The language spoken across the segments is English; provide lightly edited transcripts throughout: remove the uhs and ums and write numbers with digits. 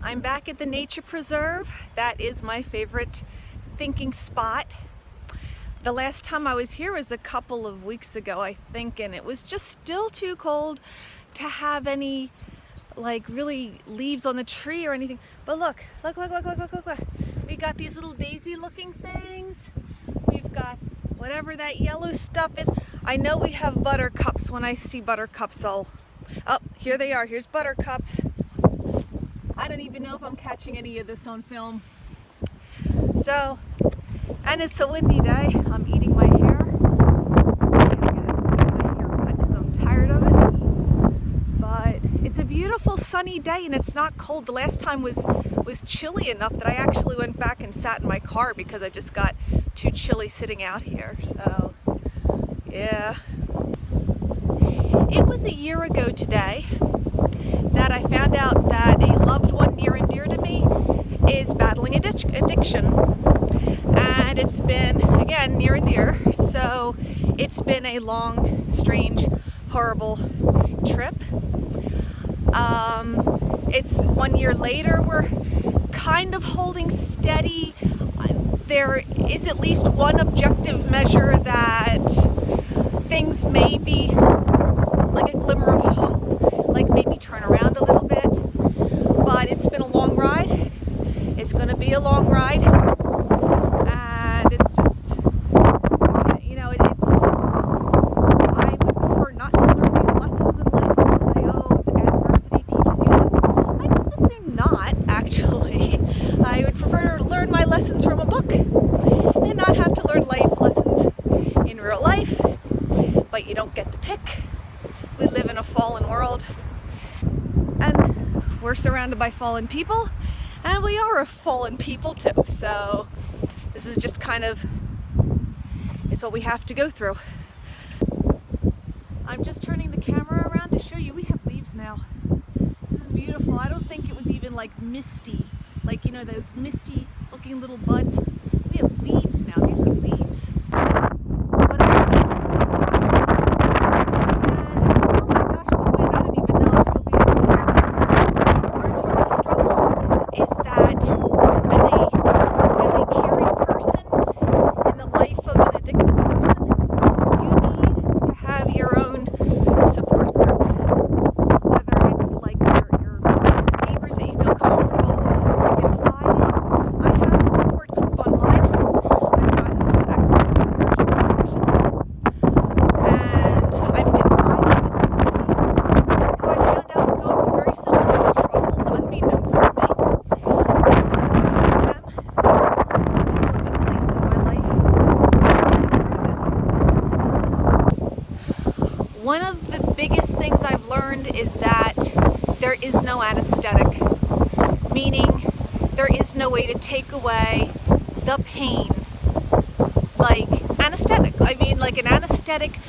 I'm back at the nature preserve. That is my favorite thinking spot. The last time I was here was a couple of weeks ago, I think, and it was just still too cold to have any really leaves on the tree or anything. But look. We got these little daisy looking things. We've got whatever that yellow stuff is. I know we have buttercups. When I see buttercups, oh, here they are. Here's buttercups. I don't even know if I'm catching any of this on film. So, and it's a windy day. I'm eating my hair. I'm gonna get my hair cut because I'm tired of it. But it's a beautiful sunny day and it's not cold. The last time was chilly enough that I actually went back and sat in my car because I just got too chilly sitting out here. So, yeah. It was a year ago today that I found out that a loved one near and dear to me is battling addiction. And it's been, again, near and dear. So it's been a long, strange, horrible trip. It's 1 year later. We're kind of holding steady. There is at least one objective measure that things may be like a glimmer of hope, like maybe turn around a little bit. But it's been a long ride. It's going to be a long ride. And it's just, I would prefer not to learn these lessons in life because I say, adversity teaches you lessons. I just assume not, actually. I would prefer to learn my lessons from a book and not have to learn life lessons in real life. But you don't get to pick. We live in a fallen world. And we're surrounded by fallen people. And we are a fallen people too. So this is just it's what we have to go through. I'm just turning the camera around to show you we have leaves now. This is beautiful. I don't think it was even misty. Those misty looking little buds. We have leaves now. These are leaves. What I learned from this struggle is that as a caring person in the life of an addicted person, you need to have your own support group. Whether it's your neighbors that you feel comfortable to confide in. I have a support group online. I've gotten some excellent spiritual direction. And I've confided in people who I found out were going through very similar struggles unbeknownst to me. One of the biggest things I've learned is that there is no anesthetic, meaning there is no way to take away the pain like anesthetic. An anesthetic,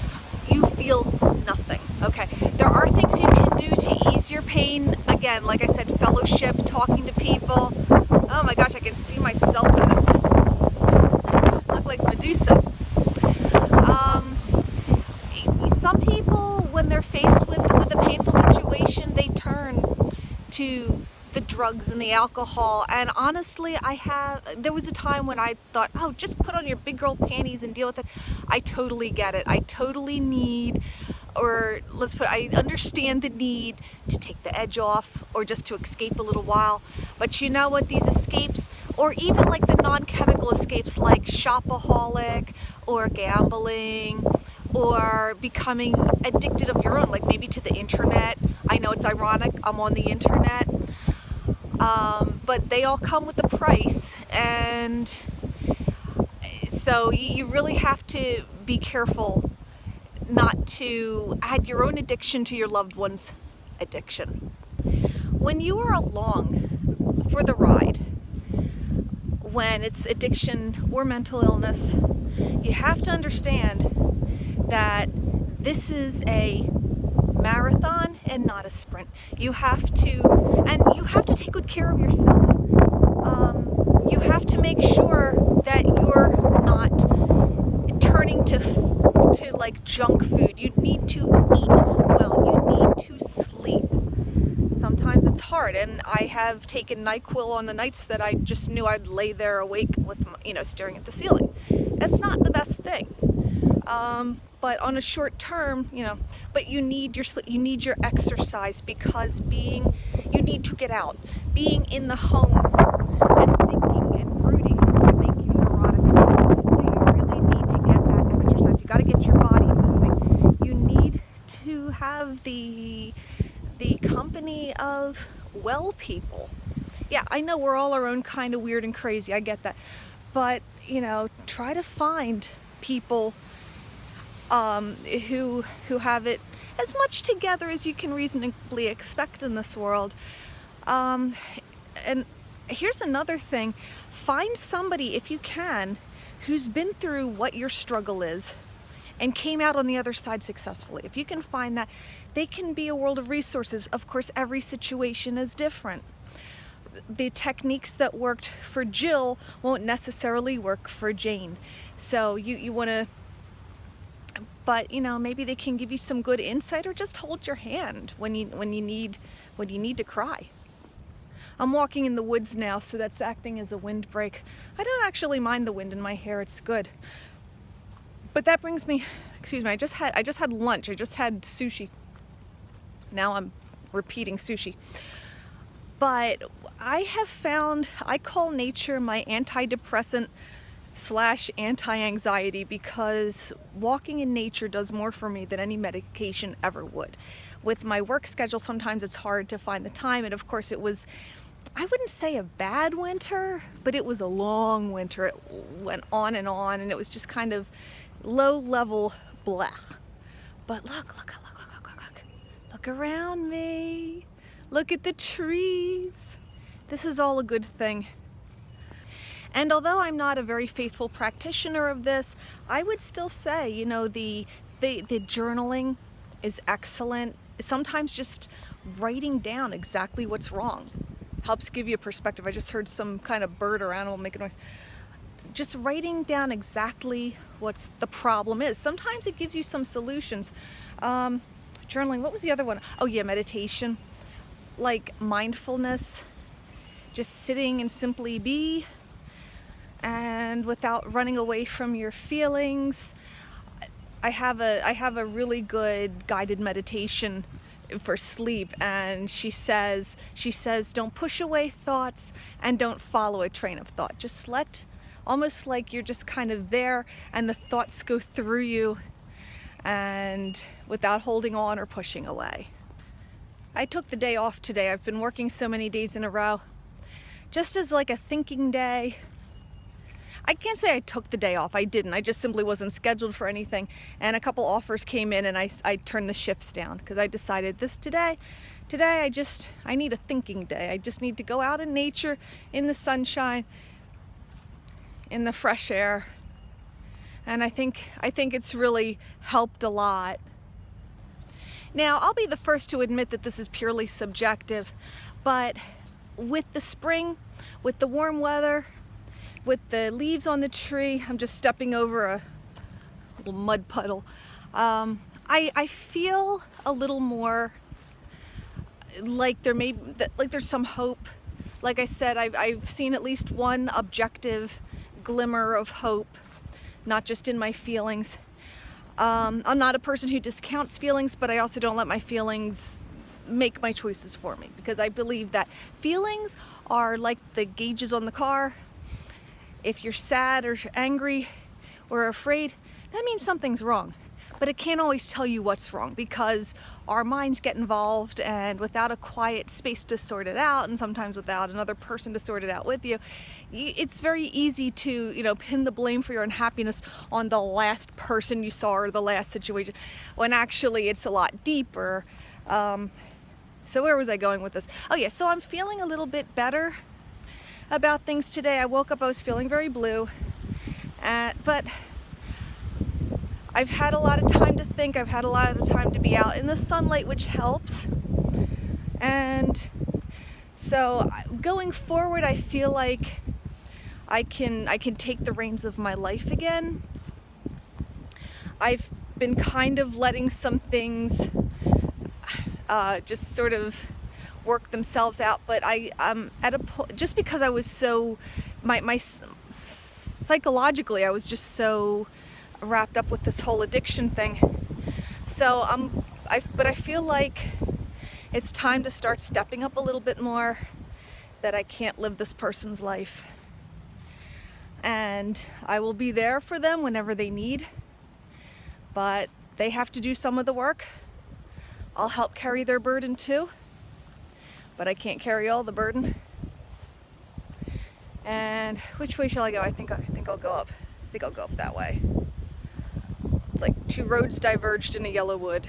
you feel nothing. Okay, there are things you can do to ease your pain. Again, like I said, fellowship, talking to people. Oh my gosh, I can see myself in this. I look like Medusa. Some people, when they're faced with a painful situation, they turn to the drugs and the alcohol. And honestly, there was a time when I thought, just put on your big girl panties and deal with it. I totally get it. I totally need, I understand the need to take the edge off or just to escape a little while. But you know what? These escapes, or even the non-chemical escapes like shopaholic or gambling, or becoming addicted of your own, maybe to the internet. I know it's ironic, I'm on the internet. But they all come with a price. And so you really have to be careful not to add your own addiction to your loved one's addiction. When you are along for the ride, when it's addiction or mental illness, you have to understand that this is a marathon and not a sprint. You have to take good care of yourself. You have to make sure that you're not turning to junk food. You need to eat well. You need to sleep. Sometimes it's hard, and and I have taken NyQuil on the nights that I just knew I'd lay there awake with, staring at the ceiling. It's not the best thing. But on a short term, but you need your sleep, you need your exercise, because you need to get out. Being in the home and thinking and brooding can make you neurotic too. So you really need to get that exercise. You got to get your body moving. You need to have the company of well people. Yeah, I know we're all our own kind of weird and crazy. I get that. But, try to find people who have it as much together as you can reasonably expect in this world. And here's another thing. Find somebody, if you can, who's been through what your struggle is and came out on the other side successfully. If you can find that, they can be a world of resources. Of course, every situation is different. The techniques that worked for Jill won't necessarily work for Jane. So you want to, but maybe they can give you some good insight, or just hold your hand when you need to cry. I'm walking in the woods now, so that's acting as a windbreak. I don't actually mind the wind in my hair; it's good. But that brings me, excuse me, I just had lunch. I just had sushi. Now I'm repeating sushi. But I have found, I call nature my antidepressant / anti-anxiety, because walking in nature does more for me than any medication ever would. With my work schedule, sometimes it's hard to find the time. And of course it was, I wouldn't say a bad winter, but it was a long winter. It went on, and it was just kind of low level blech. But look around me. Look at the trees. This is all a good thing. And although I'm not a very faithful practitioner of this, I would still say, the journaling is excellent. Sometimes just writing down exactly what's wrong helps give you a perspective. I just heard some kind of bird or animal make a noise. Just writing down exactly what the problem is. Sometimes it gives you some solutions. Journaling, what was the other one? Oh yeah, meditation. Like mindfulness, just sitting and simply be, and without running away from your feelings. I have a really good guided meditation for sleep, and she says don't push away thoughts and don't follow a train of thought. Just almost like you're just kind of there and the thoughts go through you, and without holding on or pushing away. I took the day off today. I've been working so many days in a row, just as like a thinking day. I can't say I took the day off. I didn't. I just simply wasn't scheduled for anything. And a couple offers came in, and I turned the shifts down, because I decided today I need a thinking day. I just need to go out in nature, in the sunshine, in the fresh air. And I think it's really helped a lot. Now, I'll be the first to admit that this is purely subjective, but with the spring, with the warm weather, with the leaves on the tree, I'm just stepping over a little mud puddle. I feel a little more like there's some hope. Like I said, I've seen at least one objective glimmer of hope, not just in my feelings. I'm not a person who discounts feelings, but I also don't let my feelings make my choices for me, because I believe that feelings are like the gauges on the car. If you're sad or angry or afraid, that means something's wrong. But it can't always tell you what's wrong, because our minds get involved, and without a quiet space to sort it out, and sometimes without another person to sort it out with you, it's very easy to, pin the blame for your unhappiness on the last person you saw or the last situation, when actually it's a lot deeper. So where was I going with this? Oh yeah, so I'm feeling a little bit better about things today. I woke up, I was feeling very blue, but I've had a lot of time to think. I've had a lot of time to be out in the sunlight, which helps. And so going forward, I feel like I can take the reins of my life again. I've been kind of letting some things just sort of work themselves out. But at a point, just because I was so, psychologically, I was just so wrapped up with this whole addiction thing. So but I feel like it's time to start stepping up a little bit more, that I can't live this person's life. And I will be there for them whenever they need, but they have to do some of the work. I'll help carry their burden too, but I can't carry all the burden. And which way shall I go? I think I'll go up. I think I'll go up that way. It's like two roads diverged in a yellow wood.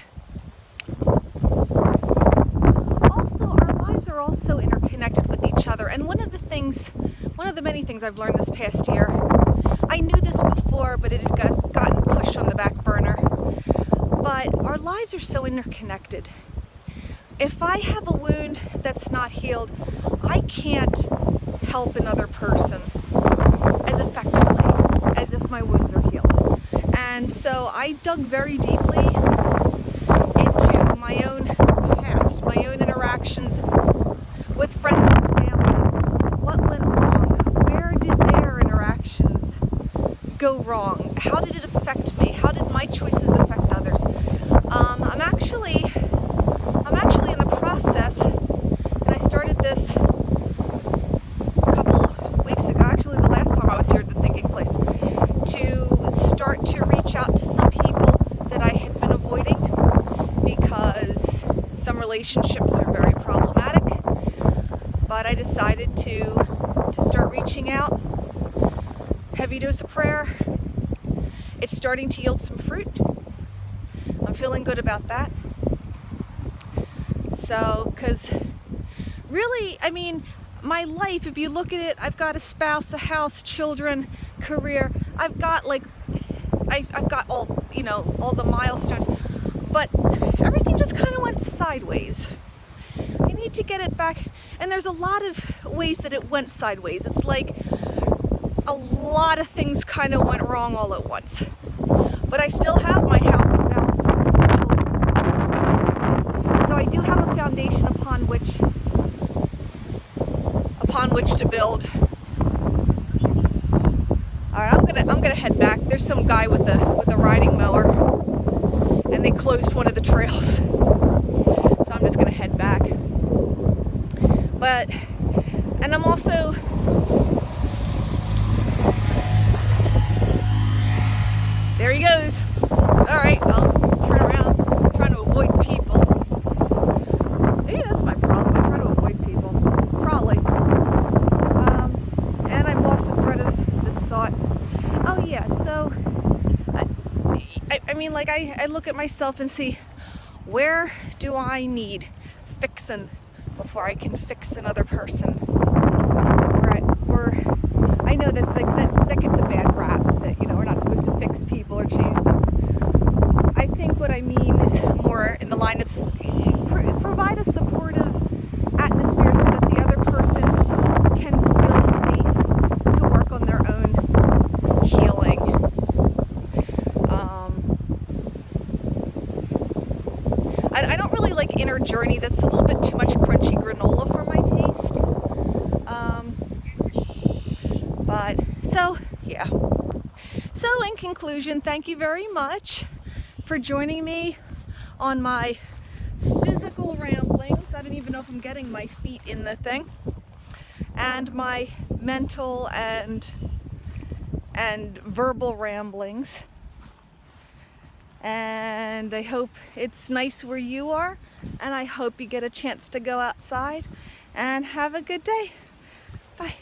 Also, our lives are all so interconnected with each other. And one of the many things I've learned this past year, I knew this before, but it had gotten pushed on the back burner. But our lives are so interconnected. If I have a wound that's not healed, I can't help another person as effectively as if my wounds are healed. And so I dug very deeply into my own past, my own interactions with friends and family. What went wrong? Where did their interactions go wrong? How did it affect me? How did my choices affect others? I'm actually in the process, and I started this a couple weeks ago, actually the last time I was here at the Thinking Place, to start to reach out to some people that I had been avoiding because some relationships are very problematic. But I decided to start reaching out. Heavy dose of prayer. It's starting to yield some fruit. I'm feeling good about that. So, because really, I mean, my life, if you look at it, I've got a spouse, a house, children, career. I've got all the milestones, but everything just kind of went sideways. I need to get it back, and there's a lot of ways that it went sideways. It's like a lot of things kind of went wrong all at once. But I still have my house, spouse, so I do have a foundation upon which to build. All right, I'm gonna head back. There's some guy with a riding mower, and they closed one of the trails, so I'm just gonna head back. And I'm also there he goes. All right, I'll turn around. I'm trying to avoid people. Maybe that's my problem. I try to avoid people. Probably. And I've lost the thread of this thought. Oh yeah, so I mean, like I look at myself and see, where do I need fixing before I can fix another person? I know that gets a bad rap, that we're not supposed to fix people or change them. I think what I mean is more in the line of provide a supportive atmosphere so that the other person can feel safe to work on their own healing. I don't really like inner journey. That's a little bit too much crunchy granola for my taste. But so yeah. So in conclusion, thank you very much for joining me on my physical ramblings. I don't even know if I'm getting my feet in the thing. And my mental and verbal ramblings. And I hope it's nice where you are, and I hope you get a chance to go outside and have a good day. Bye.